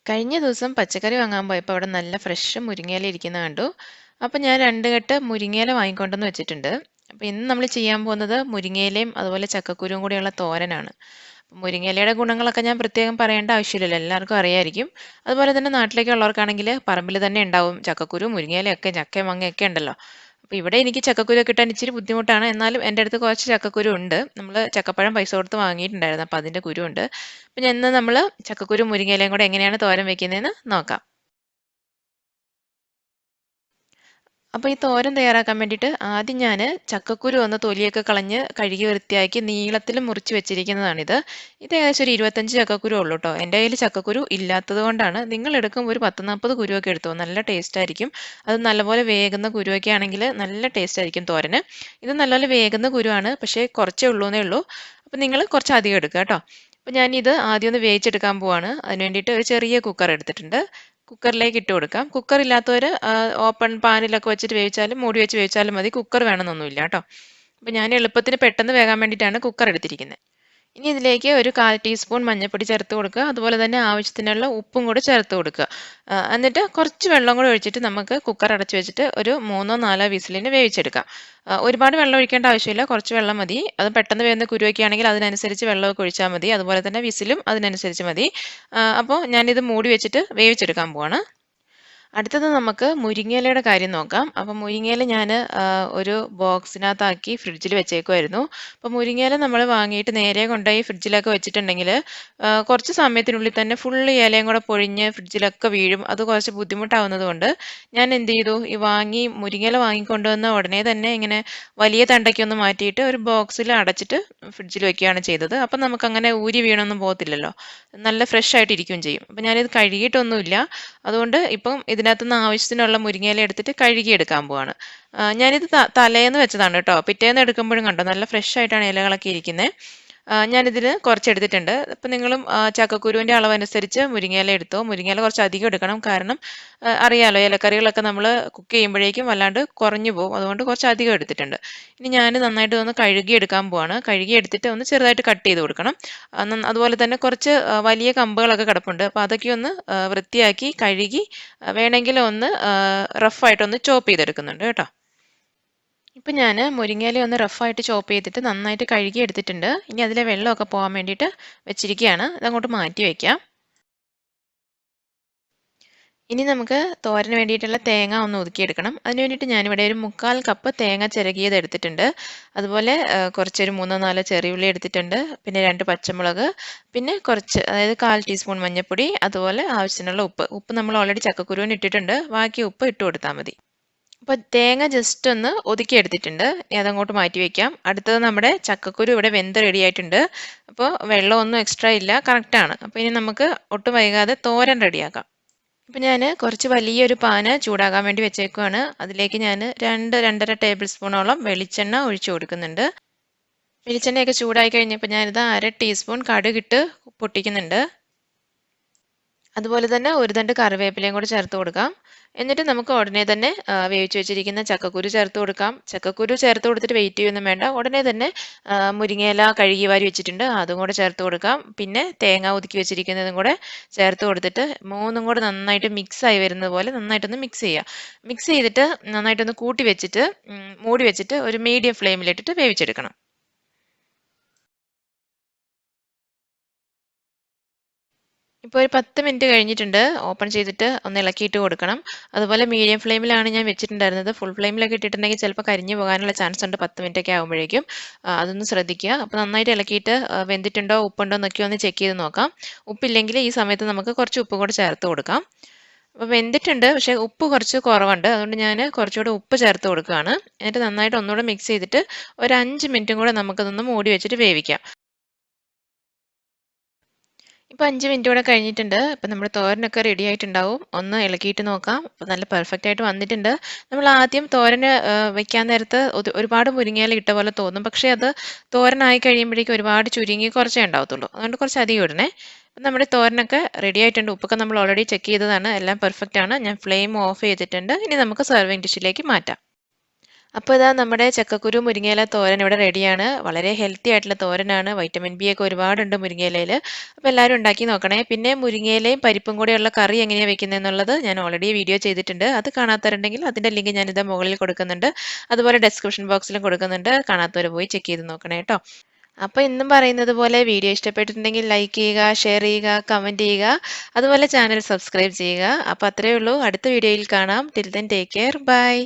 കഴിഞ്ഞ ദിവസം പച്ചക്കറി വാങ്ങാൻ പോയപ്പോൾ അവിടെ നല്ല ഫ്രഷ് മുരിങ്ങയില ഇരിക്കുന്ന കണ്ടു. അപ്പം ഞാൻ 2 കെട്ട് മുരിങ്ങയില വാങ്ങിക്കൊണ്ടെന്ന് വെച്ചിട്ടുണ്ട്. അപ്പം ഇന്ന് നമ്മൾ ചെയ്യാൻ പോകുന്നത് മുരിങ്ങയിലയും അതുപോലെ ചക്കക്കുരുവും കൂടിയുള്ള തോരനാണ്. അപ്പം മുരിങ്ങയിലയുടെ ഗുണങ്ങളൊക്കെ ഞാൻ പ്രത്യേകം പറയേണ്ട ആവശ്യമില്ലല്ലോ, എല്ലാവർക്കും അറിയായിരിക്കും. അതുപോലെ തന്നെ നാട്ടിലേക്ക് ഉള്ളവർക്കാണെങ്കിൽ പറമ്പിൽ തന്നെ ഉണ്ടാവും ചക്കക്കുരു, മുരിങ്ങയിലയൊക്കെ, ചക്കയും മാങ്ങയൊക്കെ ഉണ്ടല്ലോ. അപ്പോൾ ഇവിടെ എനിക്ക് ചക്കക്കുരു കിട്ടാൻ ഇച്ചിരി ബുദ്ധിമുട്ടാണ്. എന്നാലും എൻ്റെ അടുത്ത് കുറച്ച് ചക്കക്കുരു ഉണ്ട്. നമ്മൾ ചക്കപ്പഴം പൈസ കൊടുത്ത് വാങ്ങിയിട്ടുണ്ടായിരുന്നു. അപ്പോൾ അതിൻ്റെ കുരു ഉണ്ട്. അപ്പം ഞാൻ ഇന്ന് നമ്മൾ ചക്കക്കുരു മുരിങ്ങയിലയും കൂടെ എങ്ങനെയാണ് തോരൻ വെക്കുന്നതെന്ന് നോക്കാം. അപ്പോൾ ഈ തോരൻ തയ്യാറാക്കാൻ വേണ്ടിയിട്ട് ആദ്യം ഞാൻ ചക്കക്കുരു ഒന്ന് തൊലിയൊക്കെ കളഞ്ഞ് കഴുകി വൃത്തിയാക്കി നീളത്തിൽ മുറിച്ച് വെച്ചിരിക്കുന്നതാണിത്. ഇത് ഏകദേശം ഒരു 25 ചക്കക്കുരു ഉള്ളൂ കേട്ടോ. എൻ്റെ കയ്യിൽ ചക്കക്കുരു ഇല്ലാത്തത് കൊണ്ടാണ്. നിങ്ങൾ എടുക്കുമ്പോൾ ഒരു 10-40 കുരുവൊക്കെ എടുത്തോ, നല്ല ടേസ്റ്റ് ആയിരിക്കും. അത് നല്ലപോലെ വേകുന്ന കുരുവൊക്കെ ആണെങ്കിൽ നല്ല ടേസ്റ്റ് ആയിരിക്കും തോരന്. ഇത് നല്ലപോലെ വേകുന്ന കുരുവാണ്, പക്ഷേ കുറച്ചേ ഉള്ളൂ എന്നേ ഉള്ളൂ. അപ്പം നിങ്ങൾ കുറച്ച് അധികം എടുക്കുക കേട്ടോ. അപ്പം ഞാനിത് ആദ്യം ഒന്ന് വേവിച്ചെടുക്കാൻ പോവാണ്. അതിന് വേണ്ടിയിട്ട് ഒരു ചെറിയ കുക്കർ എടുത്തിട്ടുണ്ട്. കുക്കറിലേക്ക് ഇട്ട് കൊടുക്കാം. കുക്കർ ഇല്ലാത്തവർ ഓപ്പൺ പാനിലൊക്കെ വെച്ചിട്ട് വേവിച്ചാലും മൂടി വെച്ച് വേവിച്ചാലും മതി. കുക്കർ വേണമെന്നൊന്നുമില്ല കേട്ടോ. അപ്പം ഞാൻ എളുപ്പത്തിന് പെട്ടെന്ന് വേകാൻ വേണ്ടിയിട്ടാണ് കുക്കർ എടുത്തിരിക്കുന്നത്. ഇനി ഇതിലേക്ക് ഒരു 1/4 ടീസ്പൂൺ മഞ്ഞൾപ്പൊടി ചേർത്ത് കൊടുക്കുക. അതുപോലെ തന്നെ ആവശ്യത്തിനുള്ള ഉപ്പും കൂടെ ചേർത്ത് കൊടുക്കുക. എന്നിട്ട് കുറച്ച് വെള്ളം കൂടെ ഒഴിച്ചിട്ട് നമുക്ക് കുക്കർ അടച്ചു വെച്ചിട്ട് ഒരു 3-4 വിസിലിന് വേവിച്ചെടുക്കാം. ഒരുപാട് വെള്ളം ഒഴിക്കേണ്ട ആവശ്യമില്ല, കുറച്ച് വെള്ളം മതി. അത് പെട്ടെന്ന് വേവുന്ന കുരുവൊക്കെ ആണെങ്കിൽ അതിനനുസരിച്ച് വെള്ളമൊക്കെ ഒഴിച്ചാൽ മതി. അതുപോലെ തന്നെ വിസിലും അതിനനുസരിച്ച് മതി. അപ്പോൾ ഞാനിത് മൂടി വെച്ചിട്ട് വേവിച്ചെടുക്കാൻ പോവാണ്. അടുത്തത് നമുക്ക് മുരിങ്ങയിലയുടെ കാര്യം നോക്കാം. അപ്പം മുരിങ്ങയില ഞാൻ ഒരു ബോക്സിനകത്താക്കി ഫ്രിഡ്ജിൽ വെച്ചേക്കുമായിരുന്നു. അപ്പം മുരിങ്ങയില നമ്മൾ വാങ്ങിയിട്ട് നേരെ കൊണ്ടുപോയി ഫ്രിഡ്ജിലൊക്കെ വെച്ചിട്ടുണ്ടെങ്കിൽ കുറച്ച് സമയത്തിനുള്ളിൽ തന്നെ ഫുള്ള് ഇലയും കൂടെ പൊഴിഞ്ഞ് ഫ്രിഡ്ജിലൊക്കെ വീഴും. അത് കുറച്ച് ബുദ്ധിമുട്ടാവുന്നത് കൊണ്ട് ഞാൻ എന്ത് ചെയ്തു, ഈ മുരിങ്ങയില വാങ്ങിക്കൊണ്ടുവന്ന ഉടനെ തന്നെ ഇങ്ങനെ വലിയ തണ്ടയ്ക്കൊന്ന് മാറ്റിയിട്ട് ഒരു ബോക്സിൽ അടച്ചിട്ട് ഫ്രിഡ്ജിൽ വെക്കുകയാണ് ചെയ്തത്. അപ്പം നമുക്കങ്ങനെ ഊരി വീണൊന്നും പോകത്തില്ലല്ലോ, നല്ല ഫ്രഷ് ആയിട്ട് ഇരിക്കുകയും ചെയ്യും. അപ്പം ഞാനിത് കഴുകിയിട്ടൊന്നുമില്ല. അതുകൊണ്ട് ഇപ്പം ഇതിനകത്തുനിന്ന് ആവശ്യത്തിനുള്ള മുരിങ്ങയില എടുത്തിട്ട് കഴുകിയെടുക്കാൻ പോവാണ്. ഞാനിത് തലേന്ന് വെച്ചതാണ് കേട്ടോ. പിറ്റേന്ന് എടുക്കുമ്പോഴും കണ്ടോ നല്ല ഫ്രഷ് ആയിട്ടാണ് ഇലകളൊക്കെ ഇരിക്കുന്നത്. ഞാനിതിൽ കുറച്ചെടുത്തിട്ടുണ്ട്. അപ്പം നിങ്ങളും ചക്കക്കുരുവിൻ്റെ അളവനുസരിച്ച് മുരിങ്ങയില എടുത്തോ. മുരിങ്ങയില കുറച്ച് അധികം എടുക്കണം, കാരണം അറിയാലോ ഇലക്കറികളൊക്കെ നമ്മൾ കുക്ക് ചെയ്യുമ്പോഴേക്കും വല്ലാണ്ട് കുറഞ്ഞു പോകും. അതുകൊണ്ട് കുറച്ച് അധികം എടുത്തിട്ടുണ്ട്. ഇനി ഞാൻ നന്നായിട്ട് ഒന്ന് കഴുകിയെടുക്കാൻ പോവാണ്. കഴുകിയെടുത്തിട്ട് ഒന്ന് ചെറുതായിട്ട് കട്ട് ചെയ്ത് കൊടുക്കണം. അതുപോലെ തന്നെ കുറച്ച് വലിയ കമ്പുകളൊക്കെ കിടപ്പുണ്ട്. അപ്പോൾ അതൊക്കെ ഒന്ന് വൃത്തിയാക്കി കഴുകി വേണമെങ്കിൽ ഒന്ന് റഫായിട്ടൊന്ന് ചോപ്പ് ചെയ്തെടുക്കുന്നുണ്ട് കേട്ടോ. ഇപ്പം ഞാൻ മുരിങ്ങയില ഒന്ന് റഫായിട്ട് ചോപ്പ് ചെയ്തിട്ട് നന്നായിട്ട് കഴുകി എടുത്തിട്ടുണ്ട്. ഇനി അതിലെ വെള്ളമൊക്കെ പോകാൻ വേണ്ടിയിട്ട് വെച്ചിരിക്കുകയാണ്. അതങ്ങോട്ട് മാറ്റി വയ്ക്കാം. ഇനി നമുക്ക് തോരന് വേണ്ടിയിട്ടുള്ള തേങ്ങ ഒന്ന് ഒതുക്കിയെടുക്കണം. അതിന് വേണ്ടിയിട്ട് ഞാനിവിടെ ഒരു 1/4 കപ്പ് തേങ്ങ ചിരകിയത് എടുത്തിട്ടുണ്ട്. അതുപോലെ കുറച്ചൊരു 3-4 ചെറിയുള്ളി എടുത്തിട്ടുണ്ട്. പിന്നെ 2 പച്ചമുളക്, പിന്നെ കുറച്ച്, അതായത് 1/4 ടീസ്പൂൺ മഞ്ഞൾപ്പൊടി, അതുപോലെ ആവശ്യത്തിനുള്ള ഉപ്പ്. ഉപ്പ് നമ്മൾ ഓൾറെഡി ചക്കക്കുരുവിന് ഇട്ടിട്ടുണ്ട്. ബാക്കി ഉപ്പ് ഇട്ട് കൊടുത്താൽ മതി. അപ്പോൾ തേങ്ങ ജസ്റ്റ് ഒന്ന് ഒതുക്കി എടുത്തിട്ടുണ്ട്. ഇനി അതങ്ങോട്ട് മാറ്റി വയ്ക്കാം. അടുത്തത് നമ്മുടെ ചക്കക്കുരു ഇവിടെ വെന്ത് റെഡി ആയിട്ടുണ്ട്. അപ്പോൾ വെള്ളമൊന്നും എക്സ്ട്രാ ഇല്ല, കറക്റ്റാണ്. അപ്പോൾ ഇനി നമുക്ക് ഒട്ടും വൈകാതെ തോരൻ റെഡിയാക്കാം. ഇപ്പം ഞാൻ കുറച്ച് വലിയൊരു പാന് ചൂടാകാൻ വേണ്ടി വെച്ചേക്കുവാണ്. അതിലേക്ക് ഞാൻ 2-2.5 ടേബിൾ സ്പൂണോളം വെളിച്ചെണ്ണ ഒഴിച്ചു കൊടുക്കുന്നുണ്ട്. വെളിച്ചെണ്ണയൊക്കെ ചൂടായി കഴിഞ്ഞപ്പോൾ ഞാനിത് 1/2 ടീസ്പൂൺ കടുകിട്ട് പൊട്ടിക്കുന്നുണ്ട്. അതുപോലെ തന്നെ ഒരു തണ്ട് കറിവേപ്പിലയും കൂടി ചേർത്ത് കൊടുക്കാം. എന്നിട്ട് നമുക്ക് ഉടനെ തന്നെ വേവിച്ച് വെച്ചിരിക്കുന്ന ചക്കക്കുരു ചേർത്ത് കൊടുക്കാം. ചക്കക്കുരു ചേർത്ത് കൊടുത്തിട്ട് വെയിറ്റ് ചെയ്യൊന്നും വേണ്ട. ഉടനെ തന്നെ മുരിങ്ങയില കഴുകി വാരി വെച്ചിട്ടുണ്ട്, അതും കൂടെ ചേർത്ത് കൊടുക്കാം. പിന്നെ തേങ്ങ ഒതുക്കി വെച്ചിരിക്കുന്നതും കൂടെ ചേർത്ത് കൊടുത്തിട്ട് മൂന്നും കൂടെ നന്നായിട്ട് മിക്സ് ആയി വരുന്നത് പോലെ നന്നായിട്ടൊന്ന് മിക്സ് ചെയ്യുക. മിക്സ് ചെയ്തിട്ട് നന്നായിട്ടൊന്ന് കൂട്ടി വെച്ചിട്ട് മൂടി വെച്ചിട്ട് ഒരു മീഡിയം ഫ്ലെയിമിലിട്ടിട്ട് വേവിച്ചെടുക്കണം. ഇപ്പോൾ ഒരു 10 മിനിറ്റ് കഴിഞ്ഞിട്ടുണ്ട്. ഓപ്പൺ ചെയ്തിട്ട് ഒന്ന് ഇളക്കിയിട്ട് കൊടുക്കണം. അതുപോലെ മീഡിയം ഫ്ലെയിമിലാണ് ഞാൻ വെച്ചിട്ടുണ്ടായിരുന്നത്. ഫുൾ ഫ്ലെയിമിലൊക്കെ ഇട്ടിട്ടുണ്ടെങ്കിൽ ചിലപ്പോൾ കരിഞ്ഞു പോകാനുള്ള ചാൻസ് ഉണ്ട് 10 മിനിറ്റ് ഒക്കെ ആകുമ്പോഴേക്കും. അതൊന്ന് ശ്രദ്ധിക്കുക. അപ്പോൾ നന്നായിട്ട് ഇളക്കിയിട്ട് വെന്തിട്ടുണ്ടോ ഉപ്പുണ്ടോ എന്നൊക്കെ ഒന്ന് ചെക്ക് ചെയ്ത് നോക്കാം. ഉപ്പില്ലെങ്കിൽ ഈ സമയത്ത് നമുക്ക് കുറച്ച് ഉപ്പ് കൂടെ ചേർത്ത് കൊടുക്കാം. അപ്പോൾ വെന്തിട്ടുണ്ട്, പക്ഷേ ഉപ്പ് കുറച്ച് കുറവുണ്ട്. അതുകൊണ്ട് ഞാൻ കുറച്ചുകൂടെ ഉപ്പ് ചേർത്ത് കൊടുക്കുകയാണ്. എന്നിട്ട് നന്നായിട്ട് ഒന്നുകൂടെ മിക്സ് ചെയ്തിട്ട് ഒരു 5 മിനിറ്റും കൂടെ നമുക്കതൊന്ന് മൂടി വെച്ചിട്ട് വേവിക്കാം. ഇപ്പോൾ 5 മിനിറ്റ് കൂടെ കഴിഞ്ഞിട്ടുണ്ട്. ഇപ്പം നമ്മുടെ തോരനൊക്കെ റെഡി ആയിട്ടുണ്ടാവും. ഒന്ന് ഇളക്കിയിട്ട് നോക്കാം. അപ്പോൾ നല്ല പെർഫെക്റ്റ് ആയിട്ട് വന്നിട്ടുണ്ട്. നമ്മൾ ആദ്യം തോരന് വെക്കാൻ നേരത്ത് ഒരുപാട് മുരിങ്ങയില ഇട്ട പോലെ തോന്നും. പക്ഷേ അത് തോരനായി കഴിയുമ്പോഴേക്കും ഒരുപാട് ചുരുങ്ങി കുറച്ചേ ഉണ്ടാവത്തുള്ളൂ. അതുകൊണ്ട് കുറച്ച് അധികം ഇടണേ. അപ്പം നമ്മുടെ തോരനൊക്കെ റെഡി ആയിട്ടുണ്ട്. ഉപ്പൊക്കെ നമ്മൾ ഓൾറെഡി ചെക്ക് ചെയ്തതാണ്. എല്ലാം പെർഫെക്റ്റ് ആണ്. ഞാൻ ഫ്ലെയിം ഓഫ് ചെയ്തിട്ടുണ്ട്. ഇനി നമുക്ക് സെർവിങ് ഡിഷിലേക്ക് മാറ്റാം. അപ്പോൾ ഇതാ നമ്മുടെ ചക്കക്കുരു മുരിങ്ങയില തോരൻ ഇവിടെ റെഡിയാണ്. വളരെ ഹെൽത്തി ആയിട്ടുള്ള തോരനാണ്. വൈറ്റമിൻ ബി ഒക്കെ ഒരുപാടുണ്ട് മുരിങ്ങയിലയിൽ. അപ്പോൾ എല്ലാവരും ഉണ്ടാക്കി നോക്കണേ. പിന്നെ മുരിങ്ങയിലയും പരിപ്പും കൂടെയുള്ള കറി എങ്ങനെയാണ് വെക്കുന്നതെന്നുള്ളത് ഞാൻ ഓൾറെഡി വീഡിയോ ചെയ്തിട്ടുണ്ട്. അത് കാണാത്തവരുണ്ടെങ്കിൽ അതിൻ്റെ ലിങ്ക് ഞാനിതാ മുകളിൽ കൊടുക്കുന്നുണ്ട്. അതുപോലെ ഡിസ്ക്രിപ്ഷൻ ബോക്സിലും കൊടുക്കുന്നുണ്ട്. കാണാത്തവർ പോയി ചെക്ക് ചെയ്ത് നോക്കണേ കേട്ടോ. അപ്പോൾ ഇന്നും പറയുന്നത് പോലെ വീഡിയോ ഇഷ്ടപ്പെട്ടിട്ടുണ്ടെങ്കിൽ ലൈക്ക് ചെയ്യുക, ഷെയർ ചെയ്യുക, കമൻറ്റ് ചെയ്യുക. അതുപോലെ ചാനൽ സബ്സ്ക്രൈബ് ചെയ്യുക. അപ്പോൾ അത്രയേ ഉള്ളൂ. അടുത്ത വീഡിയോയിൽ കാണാം. Till then take care. By.